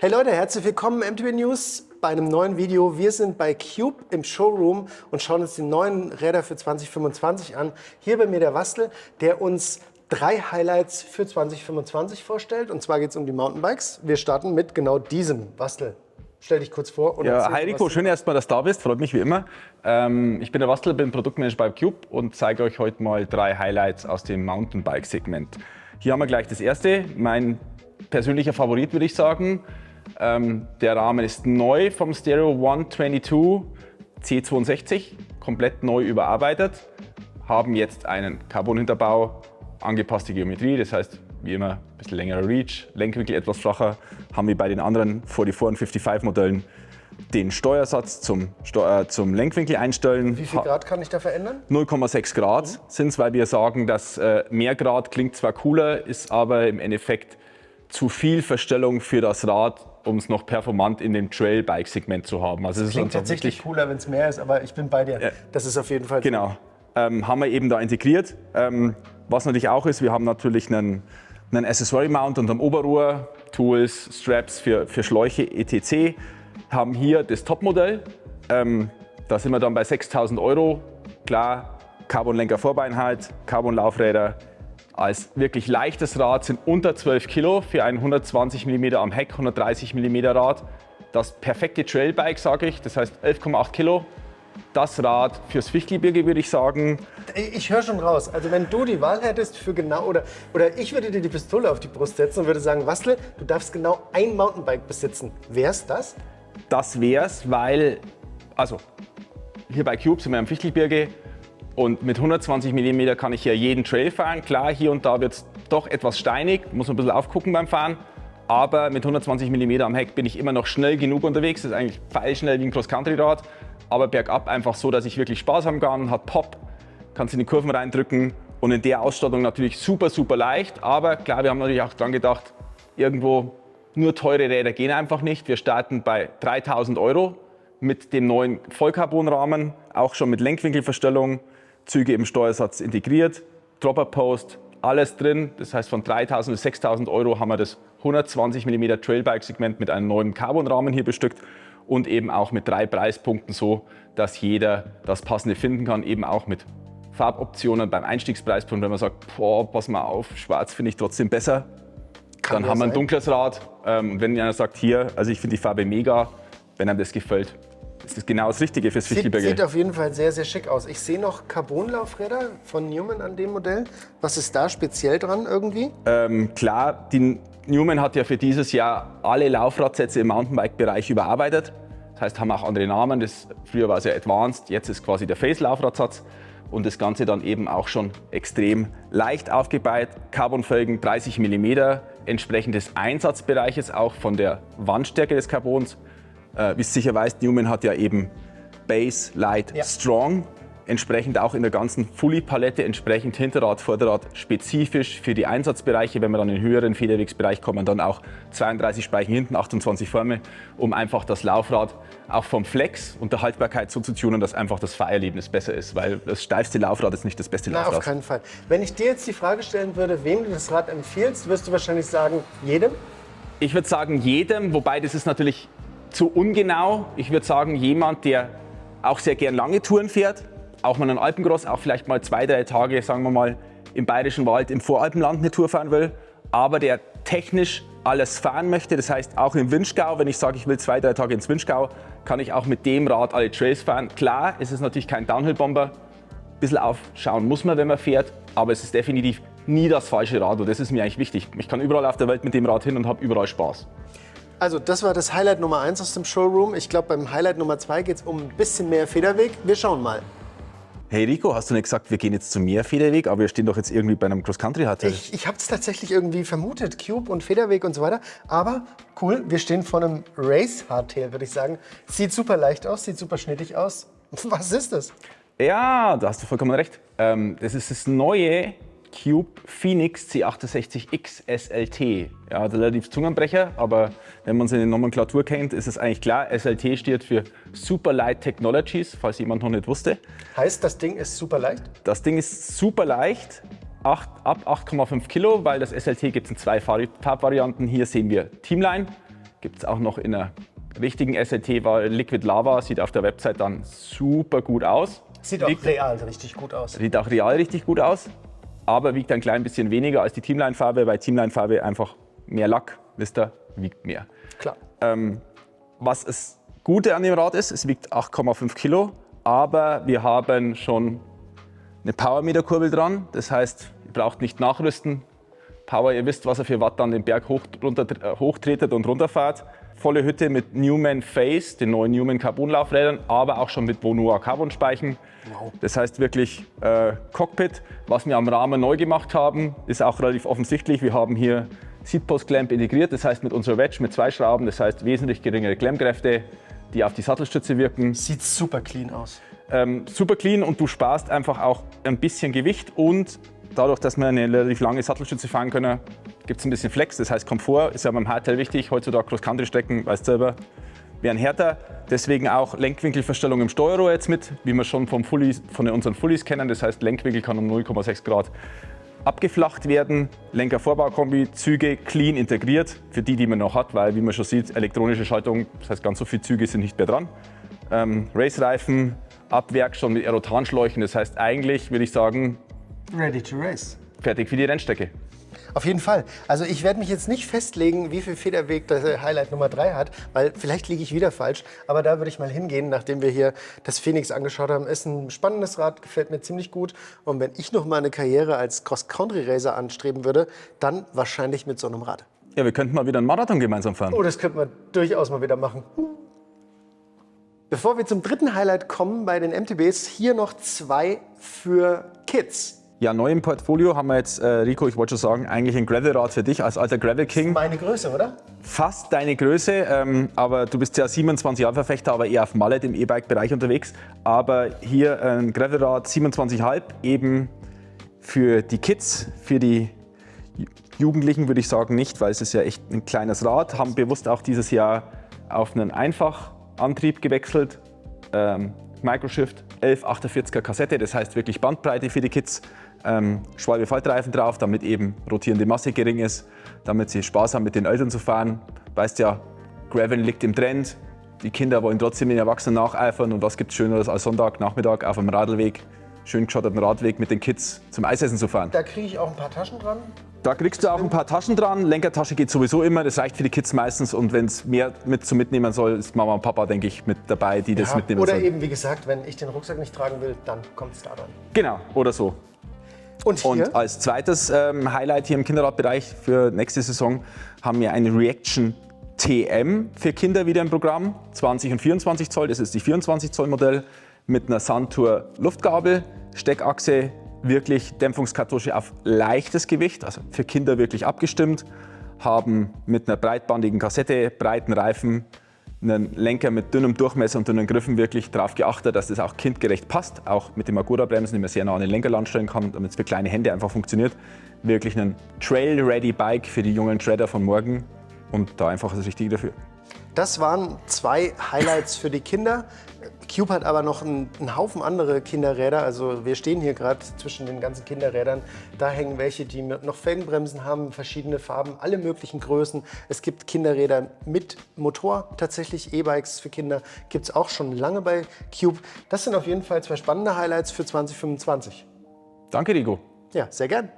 Hey Leute, herzlich willkommen im MTB News bei einem neuen Video. Wir sind bei Cube im Showroom und schauen uns die neuen Räder für 2025 an. Hier bei mir der Wastel, der uns 3 Highlights für 2025 vorstellt. Und zwar geht es um die Mountainbikes. Wir starten mit genau diesem. Wastel, stell dich kurz vor. Und ja, hi Rico, schön erstmal, dass du da bist. Freut mich wie immer. Ich bin der Wastel, bin Produktmanager bei Cube und zeige euch heute mal 3 Highlights aus dem Mountainbike-Segment. Hier haben wir gleich das erste, mein persönlicher Favorit, würde ich sagen. Der Rahmen ist neu vom Stereo 122 C62, komplett neu überarbeitet. Haben jetzt einen Carbon-Hinterbau, angepasste Geometrie, das heißt wie immer ein bisschen längerer Reach, Lenkwinkel etwas flacher. Haben wir bei den anderen 44 und 55 Modellen den Steuersatz zum Lenkwinkel einstellen. Wie viel Grad kann ich da verändern? 0,6 Grad sind es, weil wir sagen, dass mehr Grad klingt zwar cooler, ist aber im Endeffekt zu viel Verstellung für das Rad, um es noch performant in dem Trailbike-Segment zu haben. Also das klingt tatsächlich cooler, wenn es mehr ist, aber ich bin bei dir. Das ist auf jeden Fall genau. Haben wir eben da integriert. Was natürlich auch ist, wir haben natürlich einen Accessory-Mount unterm Oberrohr, Tools, Straps für Schläuche, etc. Haben hier das Topmodell. Da sind wir dann bei 6.000 €. Klar, Carbon-Lenker-Vorbeinheit, Carbon-Laufräder. Als wirklich leichtes Rad sind unter 12 Kilo für ein 120 mm am Heck, 130 mm Rad. Das perfekte Trailbike, sage ich, das heißt 11,8 Kilo. Das Rad fürs Fichtelgebirge, würde ich sagen. Ich höre schon raus. Also wenn du die Wahl hättest für genau, oder ich würde dir die Pistole auf die Brust setzen und würde sagen, Wastel, du darfst genau ein Mountainbike besitzen. Wär's das? Das wär's, weil, also hier bei Cube sind wir am Fichtelgebirge. Und mit 120 mm kann ich hier jeden Trail fahren. Klar, hier und da wird es doch etwas steinig, muss man ein bisschen aufgucken beim Fahren. Aber mit 120 mm am Heck bin ich immer noch schnell genug unterwegs. Das ist eigentlich pfeilschnell wie ein Cross-Country-Rad. Aber bergab einfach so, dass ich wirklich Spaß haben kann, hat Pop, kannst in die Kurven reindrücken. Und in der Ausstattung natürlich super, super leicht. Aber klar, wir haben natürlich auch dran gedacht, irgendwo nur teure Räder gehen einfach nicht. Wir starten bei 3.000 € mit dem neuen Vollcarbonrahmen, auch schon mit Lenkwinkelverstellung. Züge im Steuersatz integriert, Dropper Post, alles drin. Das heißt, von 3.000 bis 6.000 € haben wir das 120 mm Trailbike-Segment mit einem neuen Carbonrahmen hier bestückt und eben auch mit 3 Preispunkten so, dass jeder das Passende finden kann, eben auch mit Farboptionen beim Einstiegspreispunkt. Wenn man sagt, boah, pass mal auf, schwarz finde ich trotzdem besser, dann haben wir ein dunkles Rad. Und wenn einer sagt, hier, also ich finde die Farbe mega, wenn einem das gefällt, das ist genau das Richtige fürs Fichtelgebirge. Sieht auf jeden Fall sehr, sehr schick aus. Ich sehe noch Carbonlaufräder von Newman an dem Modell. Was ist da speziell dran irgendwie? Klar, die Newman hat ja für dieses Jahr alle Laufradsätze im Mountainbike-Bereich überarbeitet. Das heißt, haben auch andere Namen. Früher war es ja Advanced, jetzt ist quasi der Face-Laufradsatz. Und das Ganze dann eben auch schon extrem leicht aufgebaut. Carbonfelgen 30 mm, entsprechend des Einsatzbereiches auch von der Wandstärke des Carbons. Wie du sicher weißt, Newman hat ja eben Base, Light, Strong. Entsprechend auch in der ganzen Fully-Palette, entsprechend Hinterrad, Vorderrad spezifisch für die Einsatzbereiche. Wenn wir dann in den höheren Federwegsbereich kommen, dann auch 32 Speichen hinten, 28 vorne, um einfach das Laufrad auch vom Flex und der Haltbarkeit so zu tunen, dass einfach das Fahrerlebnis besser ist. Weil das steifste Laufrad ist nicht das beste Laufrad. Auf keinen Fall. Wenn ich dir jetzt die Frage stellen würde, wem du das Rad empfiehlst, wirst du wahrscheinlich sagen, jedem? Ich würde sagen, jedem, wobei das ist natürlich zu ungenau. Ich würde sagen, jemand, der auch sehr gern lange Touren fährt, auch mal einen Alpencross, auch vielleicht mal 2, 3 Tage, sagen wir mal, im Bayerischen Wald, im Voralpenland eine Tour fahren will, aber der technisch alles fahren möchte. Das heißt, auch im Vinschgau, wenn ich sage, ich will 2, 3 Tage ins Vinschgau, kann ich auch mit dem Rad alle Trails fahren. Klar, es ist natürlich kein Downhill-Bomber. Ein bisschen aufschauen muss man, wenn man fährt, aber es ist definitiv nie das falsche Rad und das ist mir eigentlich wichtig. Ich kann überall auf der Welt mit dem Rad hin und habe überall Spaß. Also das war das Highlight Nummer 1 aus dem Showroom. Ich glaube, beim Highlight Nummer 2 geht es um ein bisschen mehr Federweg. Wir schauen mal. Hey Rico, hast du nicht gesagt, wir gehen jetzt zu mehr Federweg, aber wir stehen doch jetzt irgendwie bei einem Cross-Country-Hardtail. Ich habe es tatsächlich irgendwie vermutet, Cube und Federweg und so weiter. Aber cool, wir stehen vor einem Race-Hardtail, würde ich sagen. Sieht super leicht aus, sieht super schnittig aus. Was ist das? Ja, da hast du vollkommen recht. Das ist das neue Cube Phoenix C68X SLT. Ja, relativ Zungenbrecher, aber wenn man seine Nomenklatur kennt, ist es eigentlich klar. SLT steht für Super Light Technologies, falls jemand noch nicht wusste. Heißt, das Ding ist super leicht? Das Ding ist super leicht, ab 8,5 Kilo, weil das SLT gibt es in 2 Farbvarianten. Hier sehen wir Teamline, Gibt es auch noch in einer richtigen SLT, war Liquid Lava, sieht auf der Website dann super gut aus. Sieht auch real richtig gut aus. Sieht auch real richtig gut aus, aber wiegt ein klein bisschen weniger als die Teamline-Farbe, weil Teamline-Farbe einfach mehr Lack, wisst ihr, wiegt mehr. Klar. Was das Gute an dem Rad ist, es wiegt 8,5 Kilo, aber wir haben schon eine Power-Meter-Kurbel dran. Das heißt, ihr braucht nicht nachrüsten. Power, ihr wisst, was er für Watt dann den Berg hochtretet und runterfahrt. Volle Hütte mit Newman Face, den neuen Newman Carbon-Laufrädern, aber auch schon mit Bonua Carbon-Speichen. Wow. Das heißt wirklich Cockpit. Was wir am Rahmen neu gemacht haben, ist auch relativ offensichtlich. Wir haben hier Seatpost Clamp integriert, das heißt mit unserer Wedge mit 2 Schrauben, das heißt wesentlich geringere Klemmkräfte, die auf die Sattelstütze wirken. Sieht super clean aus. Super clean und du sparst einfach auch ein bisschen Gewicht und dadurch, dass wir eine relativ lange Sattelstütze fahren können, gibt es ein bisschen Flex, das heißt Komfort ist ja beim Hardtail wichtig. Heutzutage Cross-Country-Strecken, weißt du selber, werden härter. Deswegen auch Lenkwinkelverstellung im Steuerrohr jetzt mit, wie wir schon von unseren Fullies kennen. Das heißt, Lenkwinkel kann um 0,6 Grad abgeflacht werden. Lenker-Vorbaukombi, Züge clean integriert, für die man noch hat, weil wie man schon sieht, elektronische Schaltung, das heißt ganz so viele Züge sind nicht mehr dran. Race-Reifen, ab Werk schon mit Aerotanschläuchen, das heißt eigentlich, würde ich sagen, ready to race. Fertig für die Rennstrecke. Auf jeden Fall. Also ich werde mich jetzt nicht festlegen, wie viel Federweg das Highlight Nummer 3 hat, weil vielleicht liege ich wieder falsch. Aber da würde ich mal hingehen, nachdem wir hier das Phoenix angeschaut haben. Ist ein spannendes Rad, gefällt mir ziemlich gut. Und wenn ich noch mal eine Karriere als Cross-Country-Racer anstreben würde, dann wahrscheinlich mit so einem Rad. Ja, wir könnten mal wieder einen Marathon gemeinsam fahren. Oh, das könnten wir durchaus mal wieder machen. Bevor wir zum dritten Highlight kommen bei den MTBs, hier noch 2 für Kids. Ja, neu im Portfolio haben wir jetzt, Rico, ich wollte schon sagen, eigentlich ein Gravelrad für dich als alter Gravel King. Meine Größe, oder? Fast deine Größe, aber du bist ja 27 Jahre Verfechter, aber eher auf Mallet im E-Bike-Bereich unterwegs. Aber hier ein Gravelrad 27,5, eben für die Kids, für die Jugendlichen würde ich sagen nicht, weil es ist ja echt ein kleines Rad. Haben bewusst auch dieses Jahr auf einen Einfachantrieb gewechselt. Microshift 1148er Kassette, das heißt wirklich Bandbreite für die Kids. Schwalbe-Faltreifen drauf, damit eben rotierende Masse gering ist, damit sie Spaß haben mit den Eltern zu fahren. Weißt ja, Gravel liegt im Trend, die Kinder wollen trotzdem den Erwachsenen nacheifern und was gibt es Schöneres als Sonntagnachmittag auf einem Radlweg, schön geschotterten Radweg mit den Kids zum Eisessen zu fahren. Da kriege ich auch ein paar Taschen dran. Da kriegst du auch ein paar Taschen dran, Lenkertasche geht sowieso immer, das reicht für die Kids meistens und wenn es mehr mitnehmen soll, ist Mama und Papa, denke ich, mit dabei, die das mitnehmen oder sollen. Oder eben, wie gesagt, wenn ich den Rucksack nicht tragen will, dann kommt es da dran. Genau, oder so. Und hier? Und als zweites Highlight hier im Kinderradbereich für nächste Saison haben wir eine Reaction TM für Kinder wieder im Programm. 20 und 24 Zoll, das ist die 24 Zoll Modell mit einer Suntour Luftgabel, Steckachse, wirklich Dämpfungskartusche auf leichtes Gewicht, also für Kinder wirklich abgestimmt. Haben mit einer breitbandigen Kassette, breiten Reifen, einen Lenker mit dünnem Durchmesser und dünnen Griffen wirklich darauf geachtet, dass das auch kindgerecht passt. Auch mit den Magura-Bremsen, die man sehr nah an den Lenker stellen kann, damit es für kleine Hände einfach funktioniert. Wirklich ein Trail-Ready-Bike für die jungen Shredder von morgen und da einfach das Richtige dafür. Das waren 2 Highlights für die Kinder. Cube hat aber noch einen Haufen andere Kinderräder. Also wir stehen hier gerade zwischen den ganzen Kinderrädern. Da hängen welche, die noch Felgenbremsen haben, verschiedene Farben, alle möglichen Größen. Es gibt Kinderräder mit Motor, tatsächlich E-Bikes für Kinder. Gibt es auch schon lange bei Cube. Das sind auf jeden Fall 2 spannende Highlights für 2025. Danke, Rico. Ja, sehr gern.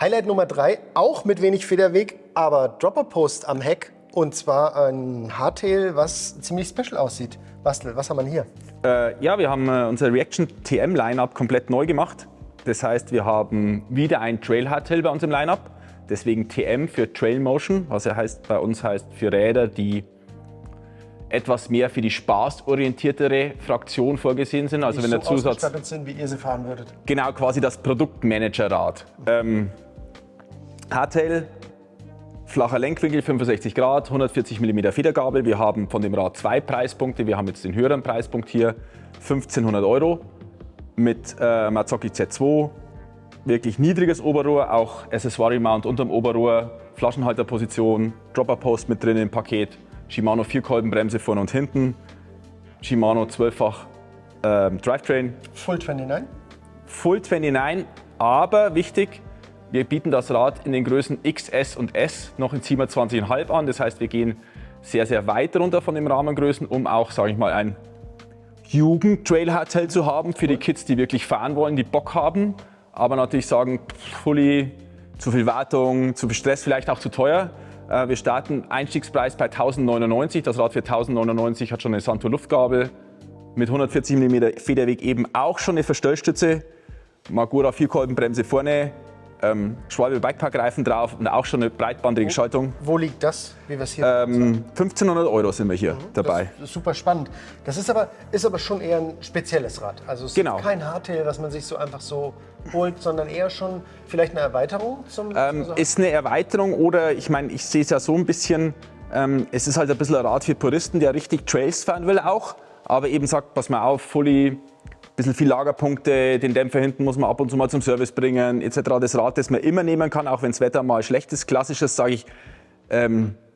Highlight Nummer 3, auch mit wenig Federweg, aber Dropper-Post am Heck. Und zwar ein Hardtail, was ziemlich special aussieht. Bastel, was haben wir hier? Ja, wir haben unser Reaction TM Lineup komplett neu gemacht. Das heißt, wir haben wieder ein Trail Hardtail bei uns im Lineup. Deswegen TM für Trail Motion, was bei uns heißt für Räder, die etwas mehr für die spaßorientiertere Fraktion vorgesehen sind. Also die wenn der so Zusatz ausgestattet sind, wie ihr sie fahren würdet. Genau, quasi das Produktmanagerrad. Hardtail. Flacher Lenkwinkel, 65 Grad, 140 mm Federgabel. Wir haben von dem Rad 2 Preispunkte. Wir haben jetzt den höheren Preispunkt hier, 1500 € mit Mazzocchi Z2. Wirklich niedriges Oberrohr, auch Accessoire-Mount unterm Oberrohr, Flaschenhalterposition, Dropper-Post mit drin im Paket, Shimano 4-Kolbenbremse vorne und hinten, Shimano 12-fach Drivetrain. Full 29? Full 29, aber wichtig, Wir bieten das Rad in den Größen XS und S noch in 27,5 an. Das heißt, wir gehen sehr, sehr weit runter von den Rahmengrößen, um auch, sage ich mal, ein Jugend-Trail-Hardtail zu haben für die Kids, die wirklich fahren wollen, die Bock haben, aber natürlich sagen, Fully, zu viel Wartung, zu viel Stress, vielleicht auch zu teuer. Wir starten Einstiegspreis bei 1099. Das Rad für 1099 hat schon eine Santur Luftgabel mit 140 mm Federweg, eben auch schon eine Verstellstütze, Magura Vierkolbenbremse vorne, Schwalbe Bikepark-Reifen drauf und auch schon eine breitbandige Schaltung. Wo liegt das, wie wir es hier 1500 € sind wir hier dabei. Das ist super spannend. Das ist aber schon eher ein spezielles Rad. Also es ist kein Hardtail, was man sich so einfach so holt, sondern eher schon vielleicht eine Erweiterung zum ist eine Erweiterung oder ich meine, ich sehe es ja so ein bisschen, es ist halt ein bisschen ein Rad für Puristen, der richtig Trails fahren will auch, aber eben sagt, pass mal auf, Fully, bisschen viel Lagerpunkte, den Dämpfer hinten muss man ab und zu mal zum Service bringen, etc. Das Rad, das man immer nehmen kann, auch wenn das Wetter mal schlecht ist. Klassisches, sage ich,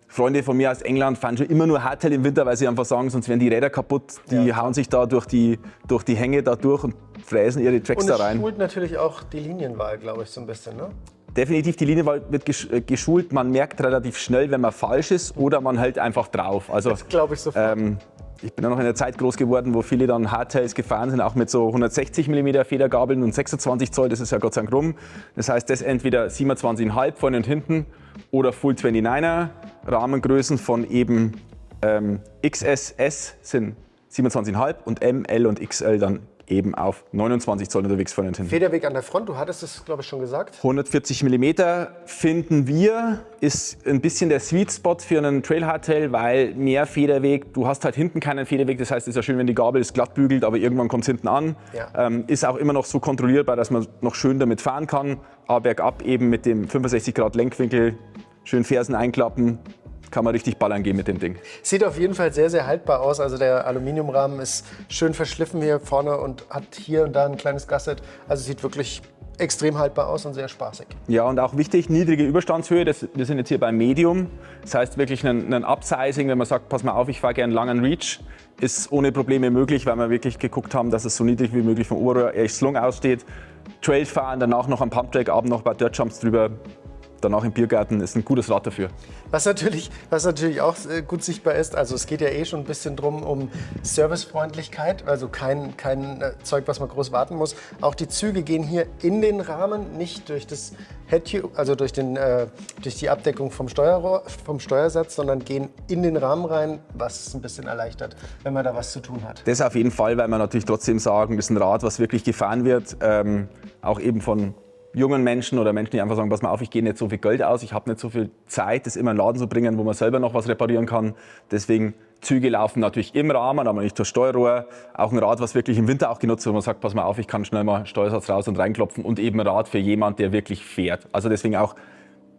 Freunde von mir aus England fahren schon immer nur Hardtail im Winter, weil sie einfach sagen, sonst werden die Räder kaputt. Die hauen sich da durch die Hänge da durch und fräsen ihre Tracks da rein. Und es schult natürlich auch die Linienwahl, glaube ich, so ein bisschen, ne? Definitiv, die Linienwahl wird geschult. Man merkt relativ schnell, wenn man falsch ist oder man hält einfach drauf. Also, das glaube ich sofort. Ich bin ja noch in einer Zeit groß geworden, wo viele dann Hardtails gefahren sind, auch mit so 160 mm Federgabeln und 26 Zoll, das ist ja Gott sei Dank rum. Das heißt, das entweder 27,5 vorne und hinten oder Full 29er. Rahmengrößen von eben XSS sind 27,5 und M, L und XL dann eben auf 29 Zoll unterwegs vorne und hinten. Federweg an der Front, du hattest es, glaube ich, schon gesagt. 140 mm finden wir, ist ein bisschen der Sweet Spot für einen Trail Hardtail, weil mehr Federweg, du hast halt hinten keinen Federweg, das heißt, es ist ja schön, wenn die Gabel ist glatt bügelt, aber irgendwann kommt es hinten an. Ja. Ist auch immer noch so kontrollierbar, dass man noch schön damit fahren kann, aber bergab eben mit dem 65 Grad Lenkwinkel, schön Fersen einklappen, kann man richtig ballern gehen mit dem Ding. Sieht auf jeden Fall sehr, sehr haltbar aus. Also der Aluminiumrahmen ist schön verschliffen hier vorne und hat hier und da ein kleines Gasset. Also sieht wirklich extrem haltbar aus und sehr spaßig. Ja, und auch wichtig, niedrige Überstandshöhe. Wir sind jetzt hier beim Medium. Das heißt wirklich ein Upsizing, wenn man sagt, pass mal auf, ich fahre gerne einen langen Reach, ist ohne Probleme möglich, weil wir wirklich geguckt haben, dass es so niedrig wie möglich vom Oberrohr echt slung aussteht. Trail fahren, danach noch am Pumptrack, abend noch ein paar Dirtjumps drüber. Danach im Biergarten ist ein gutes Rad dafür. Was natürlich auch gut sichtbar ist, also es geht ja eh schon ein bisschen drum um Servicefreundlichkeit, also kein Zeug, was man groß warten muss. Auch die Züge gehen hier in den Rahmen, nicht durch das Headtube, also durch die Abdeckung vom Steuersatz, sondern gehen in den Rahmen rein, was es ein bisschen erleichtert, wenn man da was zu tun hat. Das auf jeden Fall, weil wir natürlich trotzdem sagen, das ist ein Rad, was wirklich gefahren wird, auch eben von jungen Menschen oder Menschen, die einfach sagen, pass mal auf, ich gehe nicht so viel Geld aus, ich habe nicht so viel Zeit, das immer in den Laden zu bringen, wo man selber noch was reparieren kann. Deswegen Züge laufen natürlich im Rahmen, aber nicht durch Steuerrohr. Auch ein Rad, was wirklich im Winter auch genutzt wird, wo man sagt, pass mal auf, ich kann schnell mal Steuersatz raus und reinklopfen und eben ein Rad für jemand, der wirklich fährt. Also deswegen auch,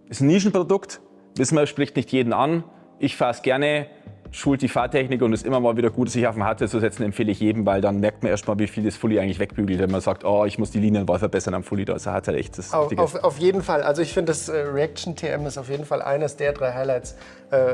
ist ein Nischenprodukt, wissen wir, spricht nicht jeden an. Ich fahre es gerne, schult die Fahrtechnik und ist immer mal wieder gut, sich auf den Hardtail zu setzen, empfehle ich jedem, weil dann merkt man erst mal, wie viel das Fully eigentlich wegbügelt, wenn man sagt, oh, ich muss die Linienwahl verbessern am Fully, da ist der Hardtail echt das Richtige. Auf jeden Fall, also ich finde, das Reaction TM ist auf jeden Fall eines der 3 Highlights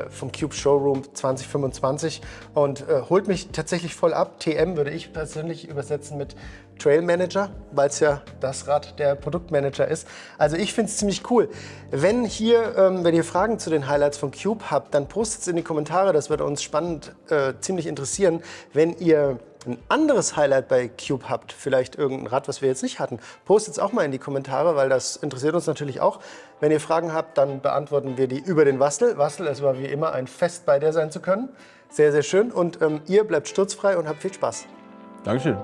vom Cube Showroom 2025 und holt mich tatsächlich voll ab. TM würde ich persönlich übersetzen mit Trail Manager, weil es ja das Rad der Produktmanager ist. Also ich finde es ziemlich cool. Wenn ihr Fragen zu den Highlights von Cube habt, dann postet es in die Kommentare, das würde uns spannend, ziemlich interessieren. Wenn ihr ein anderes Highlight bei Cube habt, vielleicht irgendein Rad, was wir jetzt nicht hatten, postet es auch mal in die Kommentare, weil das interessiert uns natürlich auch. Wenn ihr Fragen habt, dann beantworten wir die über den Wastel. Wastel, es war wie immer ein Fest, bei dir sein zu können. Sehr, sehr schön und ihr bleibt sturzfrei und habt viel Spaß. Dankeschön.